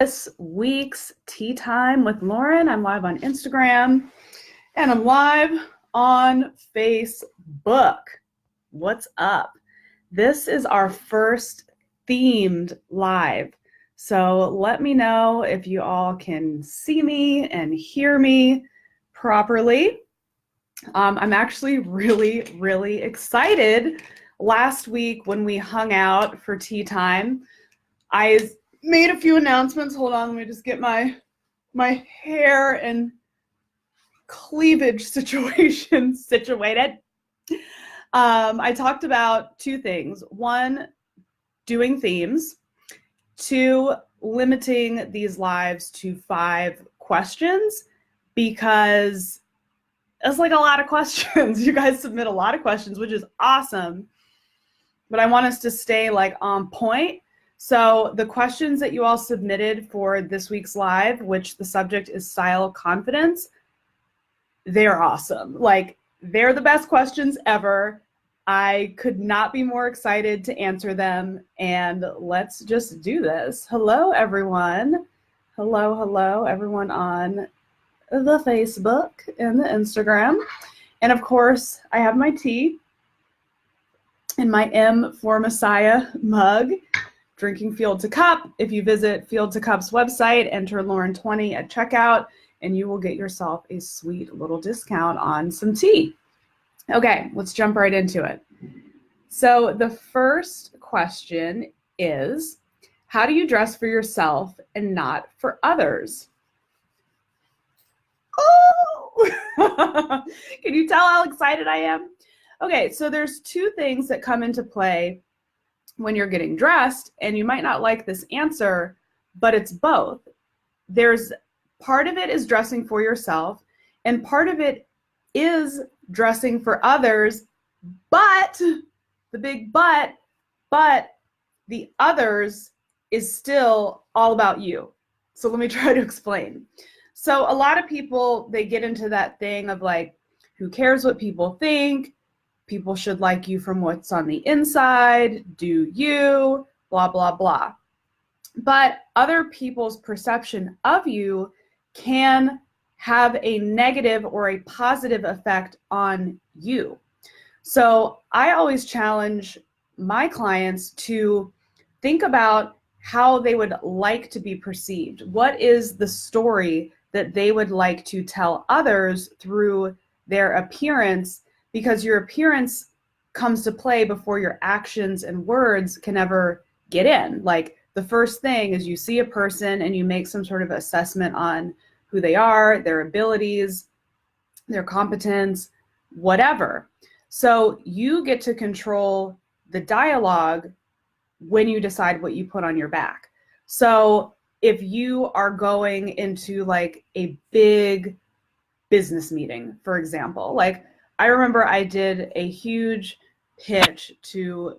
This week's Tea Time with Lauren. I'm live on Instagram and I'm live on Facebook. What's up? This is our first themed live. So let me know if you all can see me and hear me properly. I'm actually really excited. Last week when we hung out for tea time, I made a few announcements. Hold on, let me just get my hair and cleavage situation situated. I talked about two things. One, doing themes. Two, limiting these lives to 5 questions because it's like a lot of questions. You guys submit a lot of questions, which is awesome. But I want us to stay like on point. So the questions that you all submitted for this week's live, which the subject is style confidence, they're awesome. Like, they're the best questions ever. I could not be more excited to answer them. And let's just do this. Hello, everyone. Hello, everyone on the Facebook and the Instagram. And of course, I have my tea in my M for Messiah mug. Drinking Field to Cup. If you visit Field to Cup's website, enter Lauren20 at checkout, and you will get yourself a sweet little discount on some tea. Okay, let's jump right into it. So the first question is, how do you dress for yourself and not for others? Oh! Can you tell how excited I am? Okay, so there's 2 things that come into play when you're getting dressed, and you might not like this answer, but it's both. There's part of it is dressing for yourself, and part of it is dressing for others, but the big but the others is still all about you. So let me try to explain. So a lot of people, they get into that thing of like, who cares what people think? People should like you from what's on the inside. Do you? Blah, blah, blah. But other people's perception of you can have a negative or a positive effect on you. So I always challenge my clients to think about how they would like to be perceived. What is the story that they would like to tell others through their appearance? Because your appearance comes to play before your actions and words can ever get in. Like, the first thing is you see a person and you make some sort of assessment on who they are, their abilities, their competence, whatever. So you get to control the dialogue when you decide what you put on your back. So if you are going into like a big business meeting, for example, like, I remember I did a huge pitch to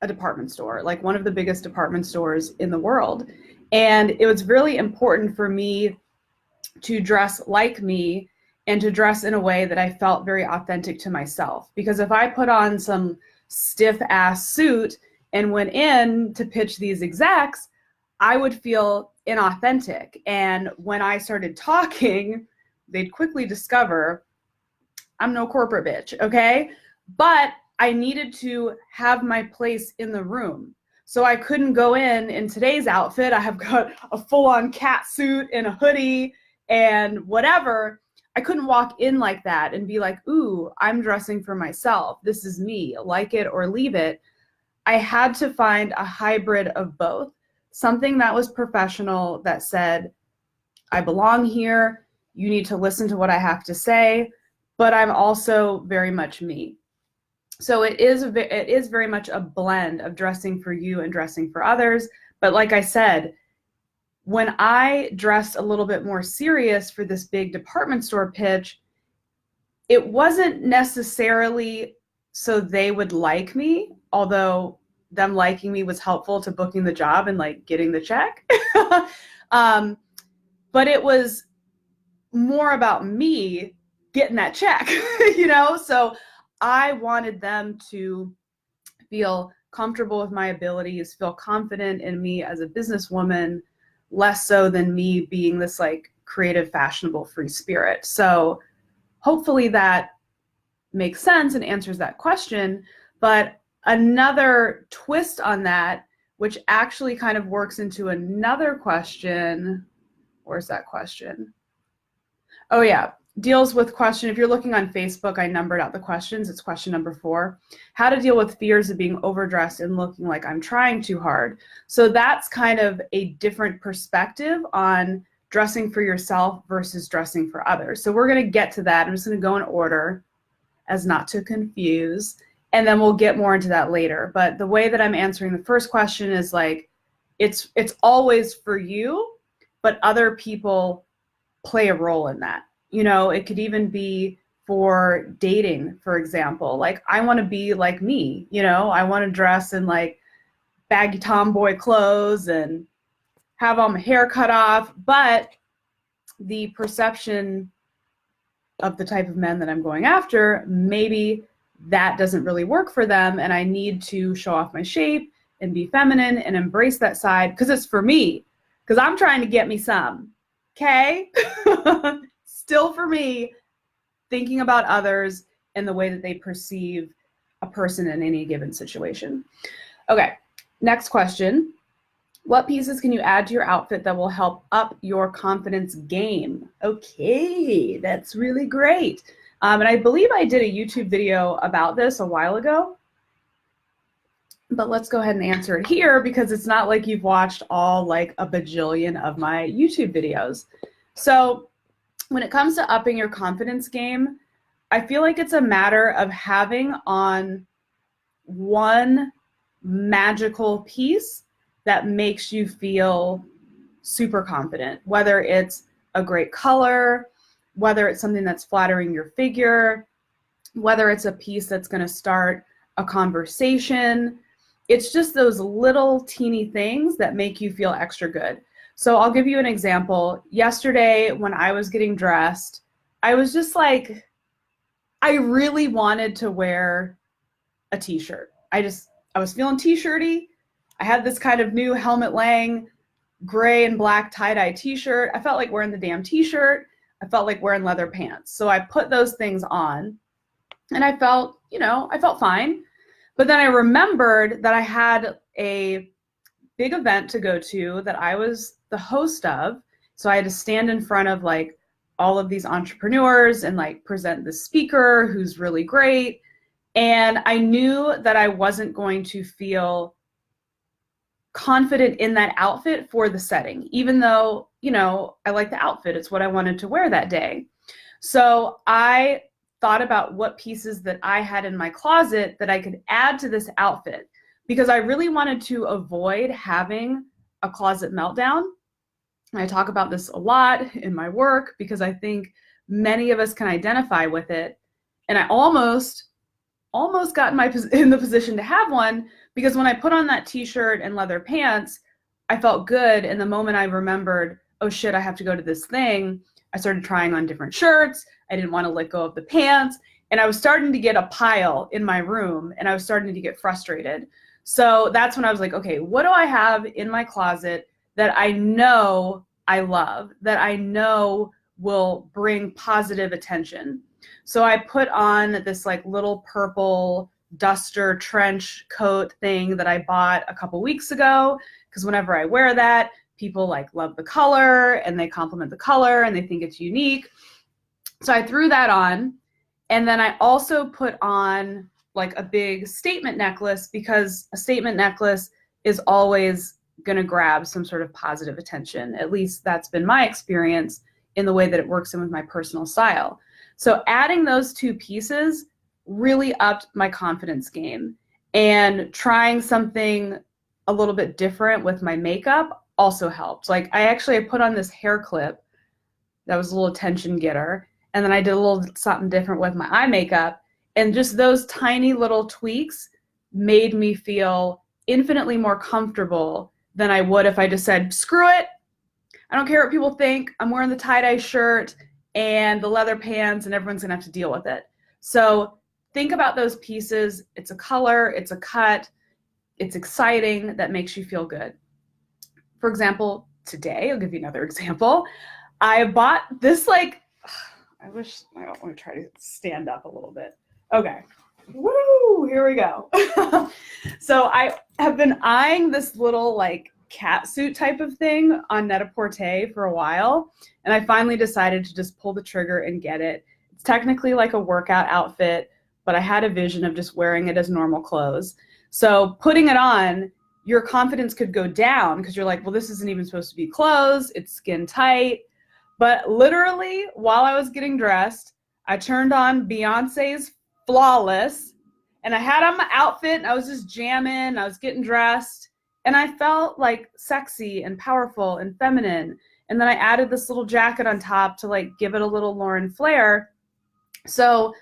a department store, like one of the biggest department stores in the world. And it was really important for me to dress like me and to dress in a way that I felt very authentic to myself. Because if I put on some stiff ass suit and went in to pitch these execs, I would feel inauthentic. And when I started talking, they'd quickly discover I'm no corporate bitch, okay? But I needed to have my place in the room. So I couldn't go in today's outfit. I have got a full-on cat suit and a hoodie and whatever. I couldn't walk in like that and be like, ooh, I'm dressing for myself. This is me, like it or leave it. I had to find a hybrid of both. Something that was professional, that said, I belong here. You need to listen to what I have to say. But I'm also very much me. So it is very much a blend of dressing for you and dressing for others. But like I said, when I dressed a little bit more serious for this big department store pitch, it wasn't necessarily so they would like me, although them liking me was helpful to booking the job and like getting the check. But it was more about me getting that check, you know? So I wanted them to feel comfortable with my abilities, feel confident in me as a businesswoman, less so than me being this like creative, fashionable, free spirit. So hopefully that makes sense and answers that question. But another twist on that, which actually kind of works into another question. Where's that question? Oh yeah, deals with question. If you're looking on Facebook, I numbered out the questions. It's question number 4. How to deal with fears of being overdressed and looking like I'm trying too hard. So that's kind of a different perspective on dressing for yourself versus dressing for others. So we're going to get to that. I'm just going to go in order as not to confuse, and then we'll get more into that later. But the way that I'm answering the first question is like, it's always for you, but other people play a role in that. You know, it could even be for dating, for example. Like, I want to be like me, you know, I want to dress in like baggy tomboy clothes and have all my hair cut off, but the perception of the type of men that I'm going after, maybe that doesn't really work for them, and I need to show off my shape and be feminine and embrace that side because it's for me, because I'm trying to get me some. Okay? Still for me, thinking about others and the way that they perceive a person in any given situation. Okay, next question. What pieces can you add to your outfit that will help up your confidence game? Okay, that's really great. And I believe I did a YouTube video about this a while ago, but let's go ahead and answer it here because it's not like you've watched all like a bajillion of my YouTube videos. So when it comes to upping your confidence game, I feel like it's a matter of having on one magical piece that makes you feel super confident, whether it's a great color, whether it's something that's flattering your figure, whether it's a piece that's going to start a conversation. It's just those little teeny things that make you feel extra good. So I'll give you an example. Yesterday when I was getting dressed, I was just like, I really wanted to wear a t-shirt. I was feeling t-shirty. I had this kind of new Helmut Lang gray and black tie-dye t-shirt. I felt like wearing the damn t-shirt. I felt like wearing leather pants. So I put those things on and I felt, I felt fine. But then I remembered that I had a big event to go to that I was the host of. So I had to stand in front of like all of these entrepreneurs and like present the speaker who's really great. And I knew that I wasn't going to feel confident in that outfit for the setting, even though, I like the outfit. It's what I wanted to wear that day. So I thought about what pieces that I had in my closet that I could add to this outfit because I really wanted to avoid having a closet meltdown. And I talk about this a lot in my work because I think many of us can identify with it. And I almost got in the position to have one because when I put on that t-shirt and leather pants, I felt good. And the moment I remembered, oh shit, I have to go to this thing, I started trying on different shirts. I didn't want to let go of the pants. And I was starting to get a pile in my room and I was starting to get frustrated. So that's when I was like, okay, what do I have in my closet that I know I love, that I know will bring positive attention? So I put on this like little purple duster trench coat thing that I bought a couple weeks ago because whenever I wear that, people like love the color and they compliment the color and they think it's unique. So I threw that on. And then I also put on like a big statement necklace because a statement necklace is always going to grab some sort of positive attention. At least that's been my experience in the way that it works in with my personal style. So adding those two pieces really upped my confidence game. And trying something a little bit different with my makeup also helped. Like I put on this hair clip that was a little attention getter. And then I did a little something different with my eye makeup. And just those tiny little tweaks made me feel infinitely more comfortable than I would if I just said, screw it. I don't care what people think. I'm wearing the tie-dye shirt and the leather pants and everyone's gonna have to deal with it. So think about those pieces. It's a color, it's a cut, it's exciting, that makes you feel good. For example, today, I'll give you another example. I bought this, like, I want to try to stand up a little bit. Okay. Woo, here we go. So I have been eyeing this little like cat suit type of thing on Net-a-Porter for a while, and I finally decided to just pull the trigger and get it. It's technically like a workout outfit, but I had a vision of just wearing it as normal clothes. So putting it on, your confidence could go down because you're like, well, this isn't even supposed to be clothes. It's skin tight. But literally, while I was getting dressed, I turned on Beyonce's Flawless, and I had on my outfit, and I was just jamming, I was getting dressed, and I felt like sexy and powerful and feminine. And then I added this little jacket on top to like give it a little Lauren flair. So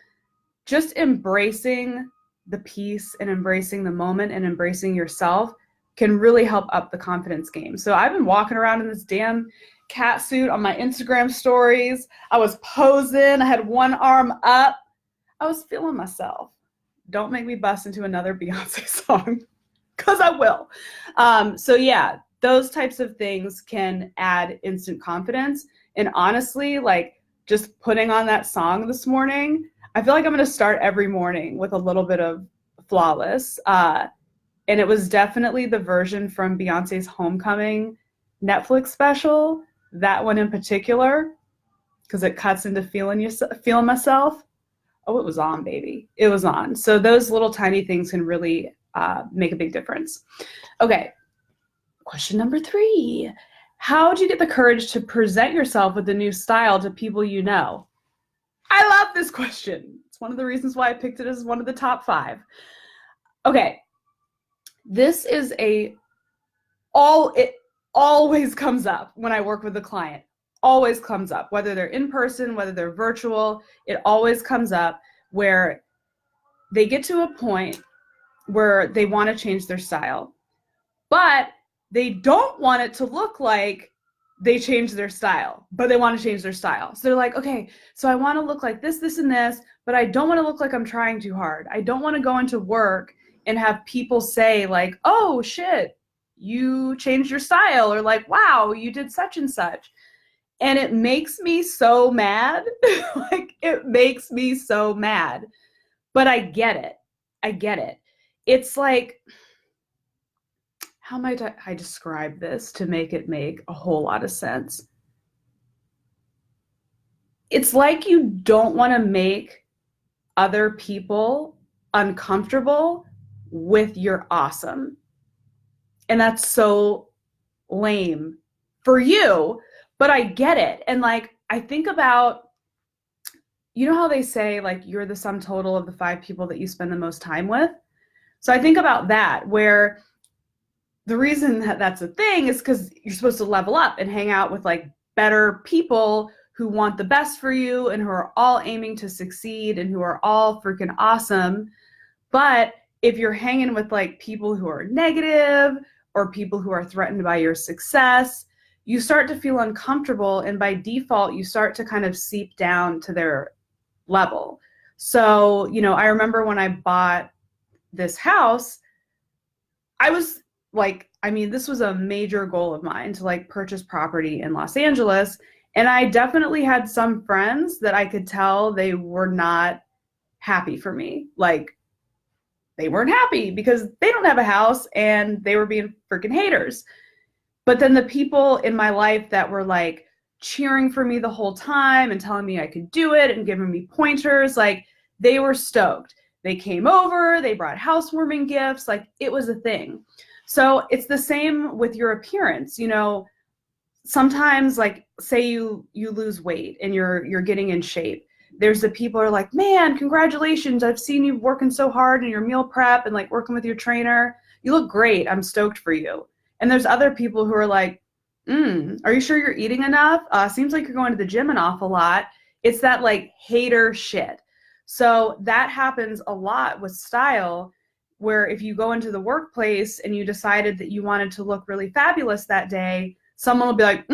just embracing the piece and embracing the moment and embracing yourself can really help up the confidence game. So I've been walking around in this damn cat suit on my Instagram stories. I was posing, I had one arm up. I was feeling myself. Don't make me bust into another Beyonce song, because I will. So yeah, those types of things can add instant confidence. And honestly, like just putting on that song this morning, I feel like I'm going to start every morning with a little bit of Flawless. And it was definitely the version from Beyonce's Homecoming Netflix special, that one in particular, because it cuts into feeling myself. Oh, it was on, baby. It was on. So those little tiny things can really make a big difference. Okay, question number 3. How do you get the courage to present yourself with a new style to people you know? I love this question. It's one of the reasons why I picked it as one of the top 5. Okay, this is it always comes up when I work with a client. Always comes up, whether they're in person, whether they're virtual, it always comes up where they get to a point where they want to change their style, but they don't want it to look like they changed their style, but they want to change their style. So they're like, okay, so I want to look like this, this, and this, but I don't want to look like I'm trying too hard. I don't want to go into work and have people say like, oh shit, you changed your style, or like, wow, you did such and such. And it makes me so mad. Like, it makes me so mad. But I get it. I get it. It's like, how might I describe this to make it make a whole lot of sense? It's like you don't want to make other people uncomfortable with your awesome. And that's so lame for you. But I get it. And like, I think about, you know how they say like you're the sum total of the 5 people that you spend the most time with? So I think about that, where the reason that that's a thing is because you're supposed to level up and hang out with like better people who want the best for you and who are all aiming to succeed and who are all freaking awesome. But if you're hanging with like people who are negative or people who are threatened by your success, you start to feel uncomfortable, and by default, you start to kind of seep down to their level. So, you know, I remember when I bought this house, I was like, I mean, this was a major goal of mine to like purchase property in Los Angeles. And I definitely had some friends that I could tell they were not happy for me. Like, they weren't happy because they don't have a house and they were being freaking haters. But then the people in my life that were like cheering for me the whole time and telling me I could do it and giving me pointers, like they were stoked. They came over, they brought housewarming gifts, like it was a thing. So it's the same with your appearance. You know, sometimes like say you lose weight and you're getting in shape. There's the people who are like, man, congratulations. I've seen you working so hard in your meal prep and like working with your trainer. You look great. I'm stoked for you. And there's other people who are like, are you sure you're eating enough? Seems like you're going to the gym an awful lot. It's that like hater shit. So that happens a lot with style, where if you go into the workplace and you decided that you wanted to look really fabulous that day, someone will be like,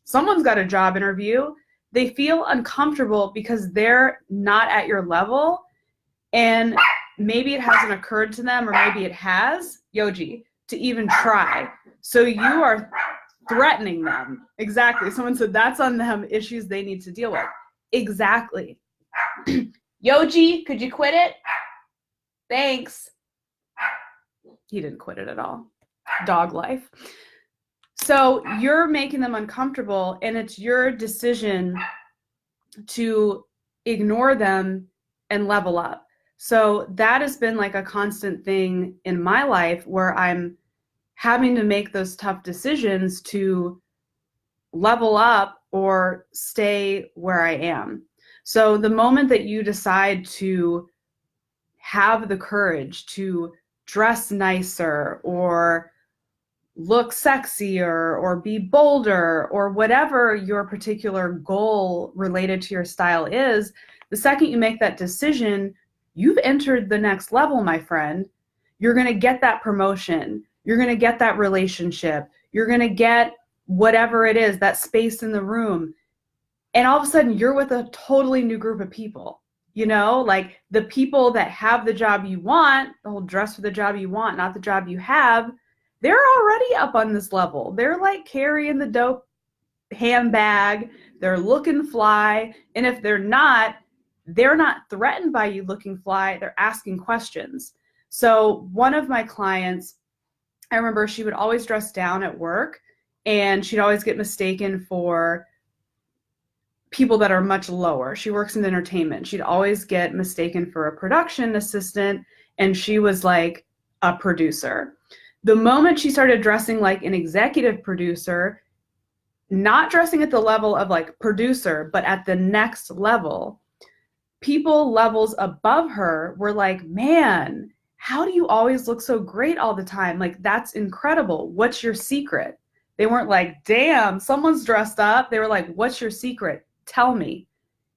someone's got a job interview. They feel uncomfortable because they're not at your level. And maybe it hasn't occurred to them, or maybe it has, Yoji, to even try. So you are threatening them. Exactly. Someone said that's on them, issues they need to deal with. Exactly. Yoji, could you quit it? Thanks. He didn't quit it at all. Dog life. So you're making them uncomfortable, and it's your decision to ignore them and level up. So that has been like a constant thing in my life where I'm having to make those tough decisions to level up or stay where I am. So the moment that you decide to have the courage to dress nicer or look sexier or be bolder or whatever your particular goal related to your style is, the second you make that decision, you've entered the next level, my friend. You're going to get that promotion. You're going to get that relationship. You're going to get whatever it is, that space in the room. And all of a sudden you're with a totally new group of people, you know, like the people that have the job you want, the whole dress for the job you want, not the job you have. They're already up on this level. They're like carrying the dope handbag. They're looking fly. And if they're not threatened by you looking fly. They're asking questions. So one of my clients, I remember she would always dress down at work, and she'd always get mistaken for people that are much lower. She works in entertainment. She'd always get mistaken for a production assistant, and she was like a producer. The moment she started dressing like an executive producer, not dressing at the level of like producer, but at the next level, people levels above her were like, man, how do you always look so great all the time? Like, that's incredible. What's your secret? They weren't like, damn, someone's dressed up. They were like, what's your secret? Tell me.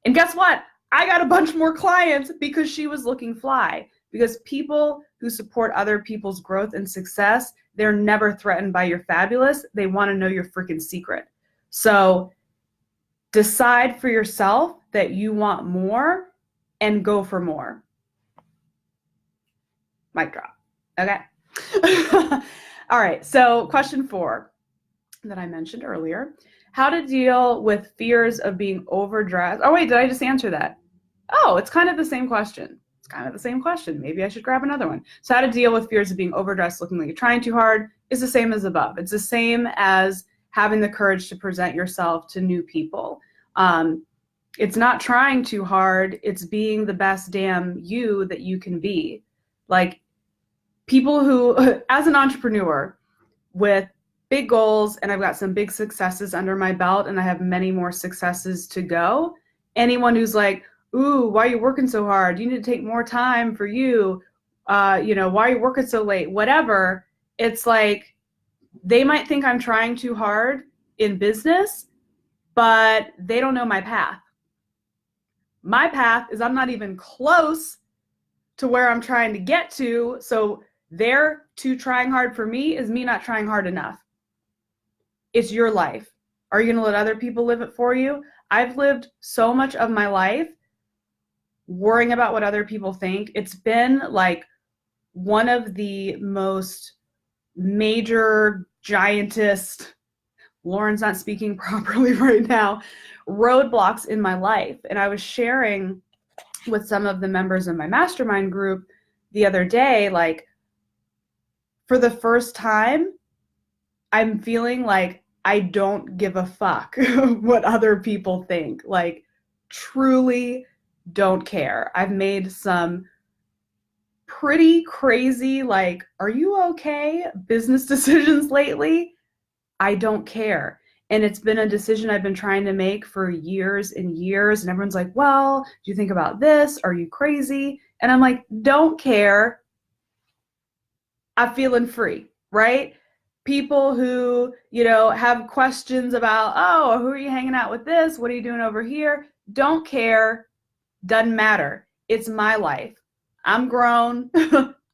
And guess what? I got a bunch more clients because she was looking fly. Because people who support other people's growth and success, they're never threatened by your fabulous. They want to know your freaking secret. So decide for yourself that you want more and go for more. Mic drop. Okay. All right. So question 4 that I mentioned earlier, how to deal with fears of being overdressed. Oh, wait, did I just answer that? Oh, it's kind of the same question. Maybe I should grab another one. So how to deal with fears of being overdressed, looking like you're trying too hard, is the same as above. It's the same as having the courage to present yourself to new people. It's not trying too hard. It's being the best damn you that you can be. Like, people who, as an entrepreneur with big goals, and I've got some big successes under my belt, and I have many more successes to go. Anyone who's like, ooh, why are you working so hard? You need to take more time for you. Why are you working so late? Whatever. It's like, they might think I'm trying too hard in business, but they don't know my path. My path is I'm not even close to where I'm trying to get to. So their too trying hard for me is me not trying hard enough. It's your life. Are you going to let other people live it for you? I've lived so much of my life worrying about what other people think. It's been like one of the most major, giantest, Lauren's not speaking properly right now, roadblocks in my life. And I was sharing with some of the members of my mastermind group the other day, like, for the first time, I'm feeling like I don't give a fuck what other people think. Like, truly don't care. I've made some pretty crazy, like, are you okay, business decisions lately. I don't care. And it's been a decision I've been trying to make for years and years. And everyone's like, well, do you think about this? Are you crazy? And I'm like, don't care. I'm feeling free, right? People who, have questions about, oh, who are you hanging out with this? What are you doing over here? Don't care. Doesn't matter. It's my life. I'm grown.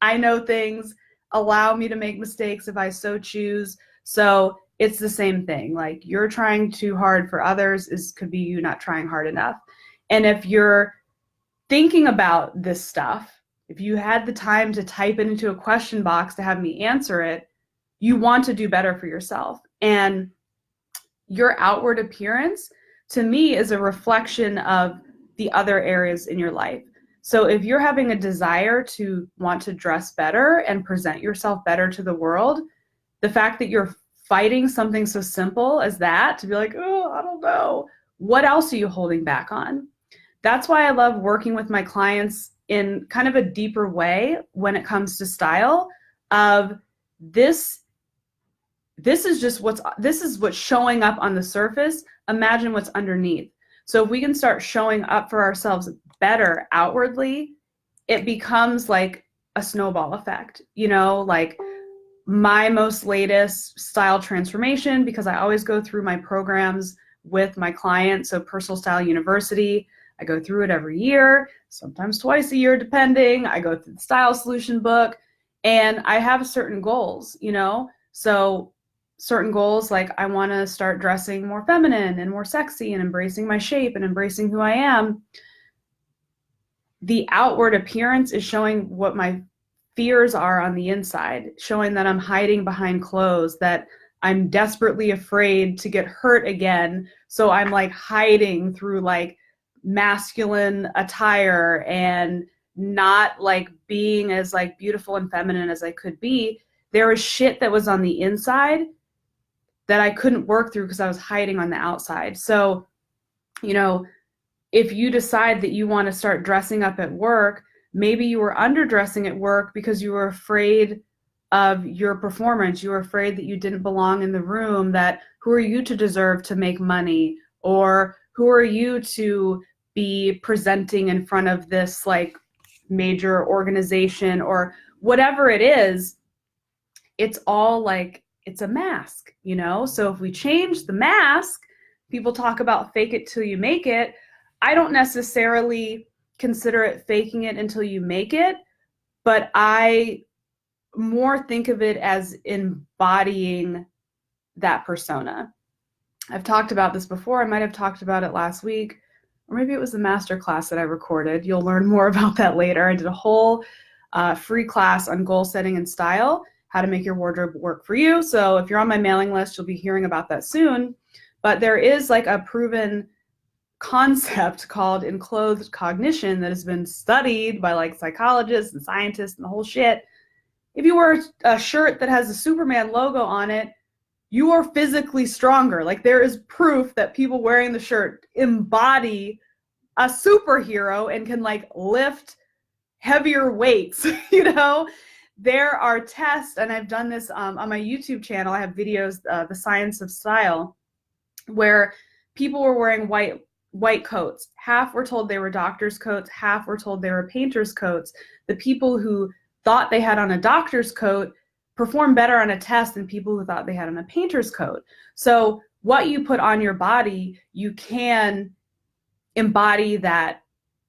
I know things. Allow me to make mistakes if I so choose. So it's the same thing. Like, you're trying too hard for others could be you not trying hard enough. And if you're thinking about this stuff, if you had the time to type it into a question box to have me answer it, you want to do better for yourself. And your outward appearance, to me, is a reflection of the other areas in your life. So if you're having a desire to want to dress better and present yourself better to the world, the fact that you're fighting something so simple as that, to be like, oh, I don't know, what else are you holding back on? That's why I love working with my clients in kind of a deeper way when it comes to style of this is what's showing up on the surface. Imagine what's underneath. So if we can start showing up for ourselves better outwardly, it becomes like a snowball effect, like my most latest style transformation, because I always go through my programs with my clients. So Personal Style University, I go through it every year, sometimes twice a year, depending. I go through the Style Solution book, and I have certain goals, so certain goals, like I want to start dressing more feminine and more sexy and embracing my shape and embracing who I am. The outward appearance is showing what my fears are on the inside, showing that I'm hiding behind clothes, that I'm desperately afraid to get hurt again. So I'm like hiding through like masculine attire and not like being as like beautiful and feminine as I could be. There was shit that was on the inside that I couldn't work through because I was hiding on the outside. So, if you decide that you want to start dressing up at work, maybe you were underdressing at work because you were afraid of your performance. You were afraid that you didn't belong in the room, that who are you to deserve to make money? Or who are you to be presenting in front of this like major organization or whatever it is? It's all like, it's a mask, So if we change the mask, people talk about fake it till you make it. I don't necessarily consider it faking it until you make it, but I more think of it as embodying that persona. I've talked about this before. I might have talked about it last week, or maybe it was the master class that I recorded. You'll learn more about that later. I did a whole free class on goal setting and style, how to make your wardrobe work for you. So if you're on my mailing list, you'll be hearing about that soon. But there is like a proven concept called enclothed cognition that has been studied by like psychologists and scientists and the whole shit. If you wear a shirt that has a Superman logo on it, you are physically stronger. Like there is proof that people wearing the shirt embody a superhero and can like lift heavier weights, There are tests, and I've done this on my YouTube channel. I have videos, The Science of Style, where people were wearing white coats. Half were told they were doctor's coats, half were told they were painter's coats. The people who thought they had on a doctor's coat performed better on a test than people who thought they had on a painter's coat. So what you put on your body, you can embody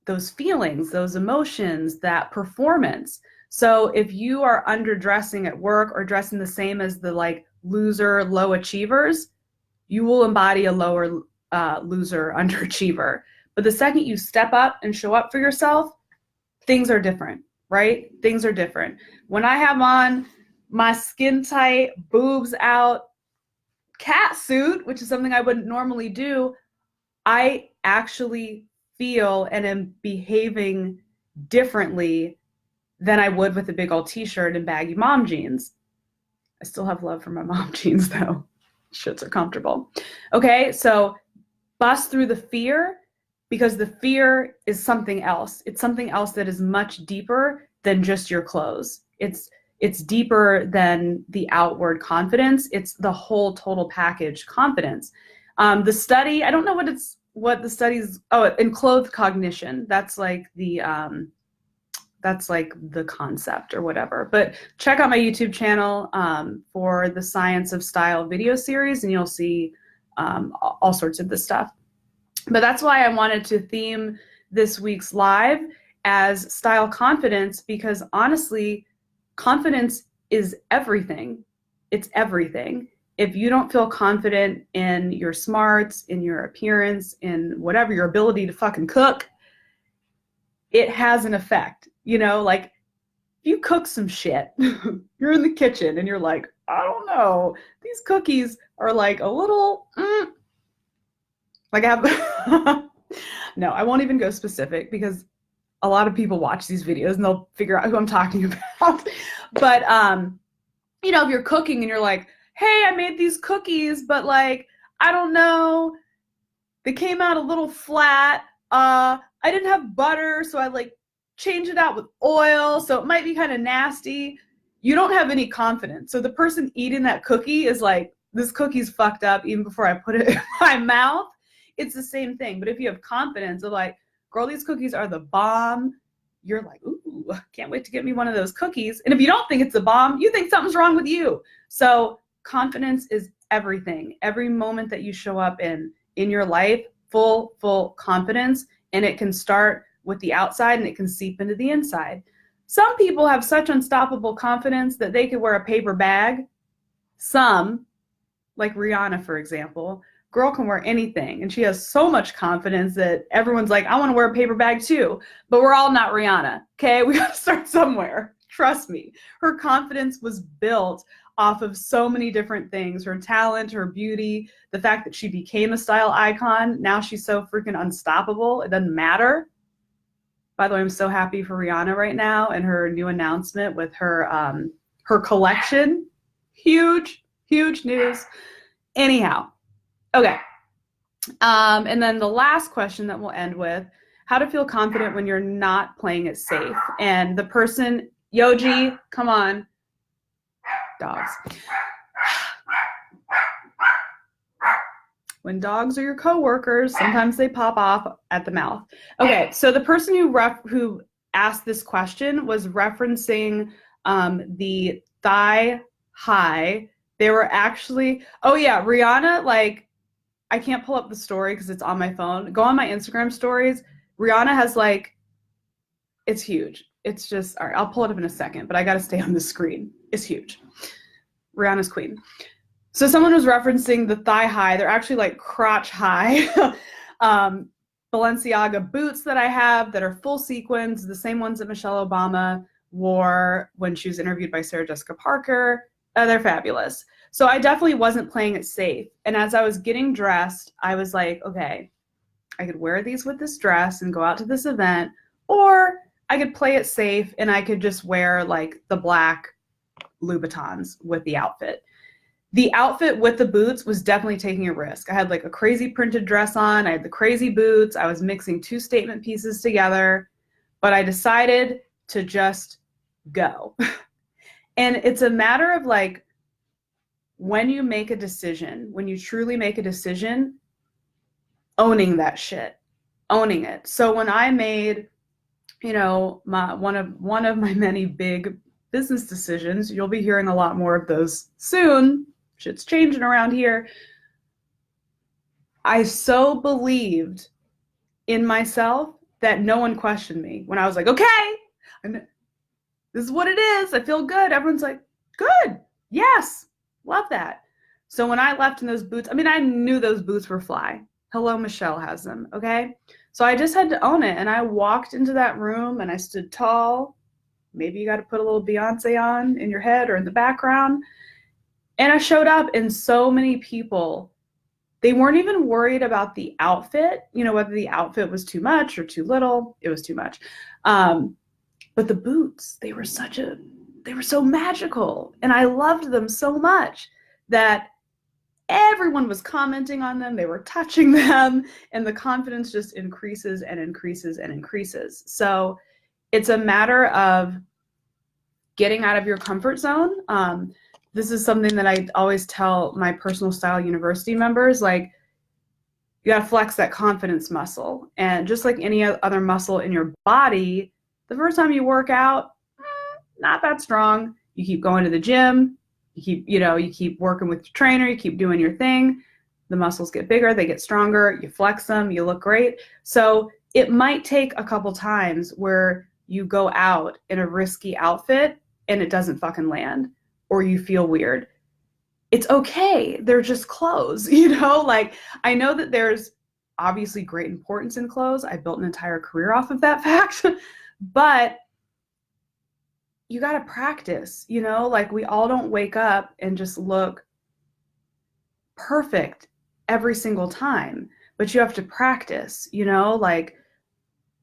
those feelings, those emotions, that performance. So if you are underdressing at work or dressing the same as the like loser, low achievers, you will embody a lower loser, underachiever. But the second you step up and show up for yourself, things are different, right? Things are different. When I have on my skin tight, boobs out cat suit, which is something I wouldn't normally do, I actually feel and am behaving differently than I would with a big old t-shirt and baggy mom jeans. I still have love for my mom jeans though. Shits are comfortable. Okay, so bust through the fear, because the fear is something else. It's something else that is much deeper than just your clothes. It's deeper than the outward confidence. It's the whole total package confidence. The study, I don't know what the study's, enclothed cognition. That's like the concept or whatever. But check out my YouTube channel for the Science of Style video series, and you'll see all sorts of this stuff. But that's why I wanted to theme this week's live as style confidence, because honestly, confidence is everything. It's everything. If you don't feel confident in your smarts, in your appearance, in whatever, your ability to fucking cook, it has an effect. Like if you cook some shit, you're in the kitchen and you're like, I don't know. These cookies are like a little, like I have, no, I won't even go specific because a lot of people watch these videos and they'll figure out who I'm talking about. But, if you're cooking and you're like, hey, I made these cookies, but like, I don't know, they came out a little flat. I didn't have butter, so I like changed it out with oil, so it might be kind of nasty. You don't have any confidence. So the person eating that cookie is like, this cookie's fucked up even before I put it in my mouth. It's the same thing. But if you have confidence of like, girl, these cookies are the bomb, you're like, ooh, can't wait to get me one of those cookies. And if you don't think it's a bomb, you think something's wrong with you. So confidence is everything. Every moment that you show up in your life, full confidence, and it can start with the outside and it can seep into the inside. Some people have such unstoppable confidence that they could wear a paper bag. Some, like Rihanna, for example, girl can wear anything. And she has so much confidence that everyone's like, I want to wear a paper bag too. But we're all not Rihanna, okay? We got to start somewhere. Trust me. Her confidence was built off of so many different things. Her talent, her beauty, the fact that she became a style icon. Now she's so freaking unstoppable. It doesn't matter. By the way, I'm so happy for Rihanna right now and her new announcement with her her collection. Huge news. Anyhow, okay. And then the last question that we'll end with, how to feel confident when you're not playing it safe. And the person, Yoji, come on. Dogs. When dogs are your coworkers, sometimes they pop off at the mouth. Okay, so the person who asked this question was referencing the thigh high. They were actually, oh yeah, Rihanna, like, I can't pull up the story because it's on my phone. Go on my Instagram stories. Rihanna has like, it's huge. It's just, all right, I'll pull it up in a second, but I got to stay on the screen. It's huge. Rihanna's queen. So someone was referencing the thigh high. They're actually like crotch high. Balenciaga boots that I have that are full sequins, the same ones that Michelle Obama wore when she was interviewed by Sarah Jessica Parker. They're fabulous. So I definitely wasn't playing it safe. And as I was getting dressed, I was like, okay, I could wear these with this dress and go out to this event, or I could play it safe and I could just wear like the black Louboutins with the outfit. The outfit with the boots was definitely taking a risk. I had like a crazy printed dress on. I had the crazy boots. I was mixing two statement pieces together, but I decided to just go. And it's a matter of like, when you make a decision, when you truly make a decision, owning that shit, owning it. So when I made, one of my many big business decisions, you'll be hearing a lot more of those soon. Shit's changing around here. I so believed in myself that no one questioned me. When I was like, okay, and this is what it is. I feel good. Everyone's like, good. Yes. Love that. So when I left in those boots, I mean, I knew those boots were fly. Hello, Michelle has them. Okay. So I just had to own it. And I walked into that room and I stood tall. Maybe you got to put a little Beyonce on in your head or in the background. And I showed up, and so many people, they weren't even worried about the outfit, whether the outfit was too much or too little. It was too much. But the boots, they were so magical. And I loved them so much that everyone was commenting on them. They were touching them, and the confidence just increases and increases and increases. So it's a matter of getting out of your comfort zone. This is something that I always tell my Personal Style University members, like, you got to flex that confidence muscle. And just like any other muscle in your body, the first time you work out, not that strong. You keep going to the gym, you keep working with your trainer, you keep doing your thing. The muscles get bigger, they get stronger, you flex them, you look great. So it might take a couple times where you go out in a risky outfit and it doesn't fucking land, or you feel weird. It's okay. They're just clothes, like, I know that there's obviously great importance in clothes. I built an entire career off of that fact, but you got to practice, you know, like we all don't wake up and just look perfect every single time, but you have to practice, you know, like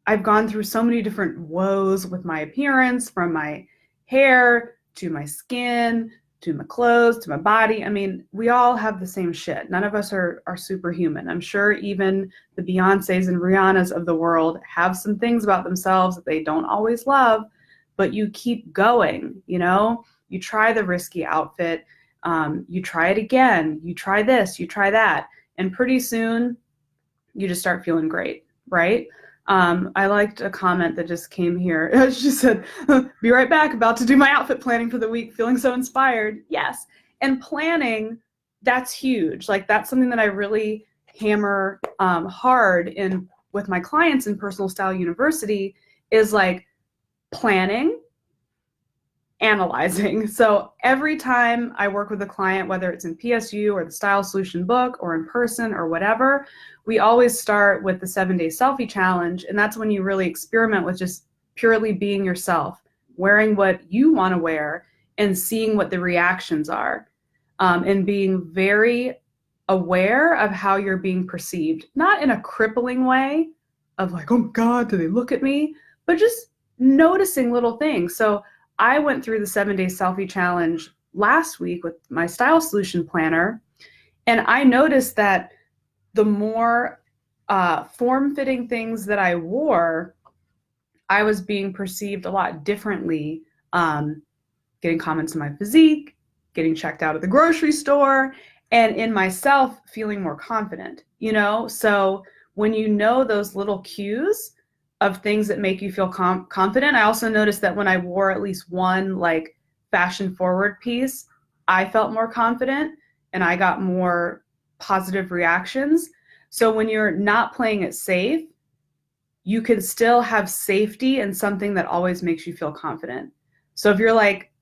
I've gone through so many different woes with my appearance, from my hair to my skin to my clothes to my body. I mean, we all have the same shit. None of us are superhuman. I'm sure even the Beyoncés and Rihannas of the world have some things about themselves that they don't always love, but you keep going, you know? You try the risky outfit, you try it again, you try this, you try that, and pretty soon you just start feeling great, right? I liked a comment that just came here. She said, be right back, about to do my outfit planning for the week, feeling so inspired. Yes. And planning, that's huge. Like that's something that I really hammer hard in with my clients in Personal Style University, is like planning, analyzing. So every time I work with a client, whether it's in PSU or the Style Solution book or in person or whatever, we always start with the 7-day selfie challenge. And that's when you really experiment with just purely being yourself, wearing what you want to wear and seeing what the reactions are, and being very aware of how you're being perceived, not in a crippling way of like, oh God, do they look at me? But just noticing little things. So I went through the 7-day selfie challenge last week with my Style Solution planner, and I noticed that the more form-fitting things that I wore, I was being perceived a lot differently, getting comments on my physique, getting checked out at the grocery store, and in myself feeling more confident, you know? So when you know those little cues of things that make you feel confident, I also noticed that when I wore at least one like fashion forward piece, I felt more confident and I got more positive reactions. So when you're not playing it safe, you can still have safety in something that always makes you feel confident. So if you're like,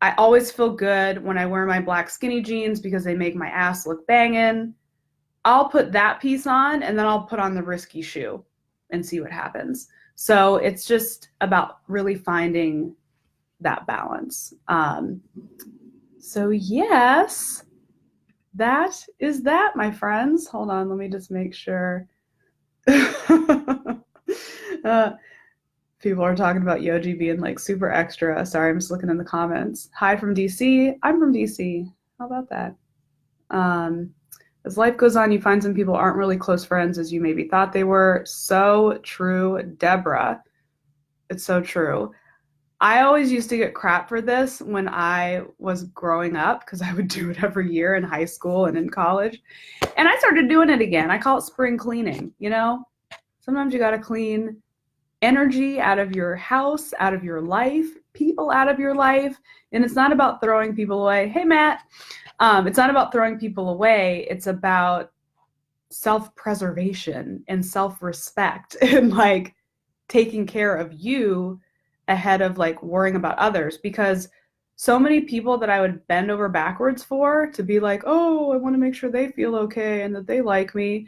I always feel good when I wear my black skinny jeans because they make my ass look banging, I'll put that piece on and then I'll put on the risky shoe and see what happens. So it's just about really finding that balance. So yes, that is that, my friends. Hold on, let me just make sure. People are talking about Yoji being like super extra. Sorry, I'm just looking in the comments. Hi from DC. I'm from DC. How about that? As life goes on, you find some people aren't really close friends as you maybe thought they were. So true, Deborah. It's so true. I always used to get crap for this when I was growing up because I would do it every year in high school and in college. And I started doing it again. I call it spring cleaning, you know? Sometimes you got to clean energy out of your house, out of your life, people out of your life. And it's not about throwing people away. Hey, Matt. It's not about throwing people away. It's about self-preservation and self-respect and like taking care of you ahead of like worrying about others. Because so many people that I would bend over backwards for to be like, oh, I want to make sure they feel okay and that they like me,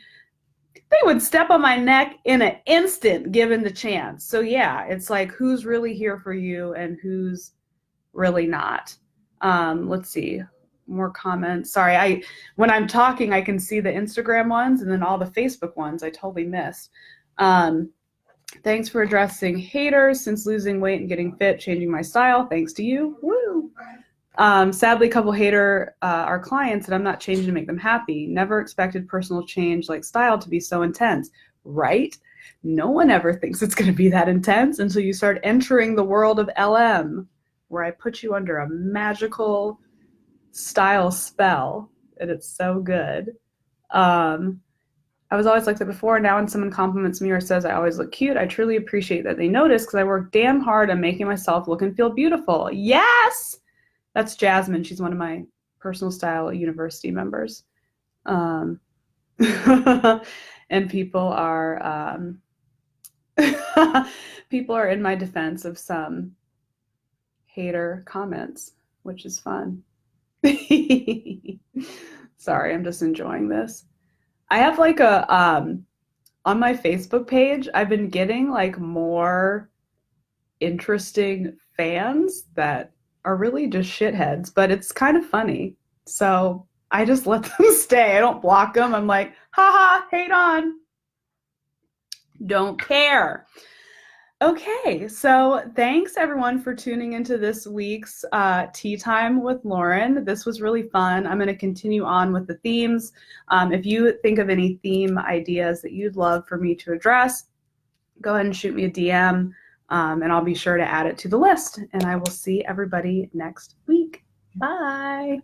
they would step on my neck in an instant given the chance. So yeah, it's like who's really here for you and who's really not. Let's see. More comments. Sorry, when I'm talking, I can see the Instagram ones and then all the Facebook ones I totally missed. Thanks for addressing haters. Since losing weight and getting fit, changing my style, thanks to you. Woo! Sadly, a couple hater our clients, and I'm not changing to make them happy. Never expected personal change like style to be so intense, right? No one ever thinks it's going to be that intense until you start entering the world of LM, where I put you under a magical style spell, and it's so good. I was always like that before. Now when someone compliments me or says I always look cute, I truly appreciate that they notice because I work damn hard on making myself look and feel beautiful. Yes! That's Jasmine. She's one of my Personal Style University members. And people are people are in my defense of some hater comments, which is fun. Sorry, I'm just enjoying this. I have like a on my Facebook page, I've been getting like more interesting fans that are really just shitheads, but it's kind of funny. So I just let them stay. I don't block them. I'm like, haha, hate on. Don't care. Okay, so thanks everyone for tuning into this week's Tea Time with Lauren. This was really fun. I'm going to continue on with the themes. If you think of any theme ideas that you'd love for me to address, go ahead and shoot me a DM, and I'll be sure to add it to the list. And I will see everybody next week. Bye.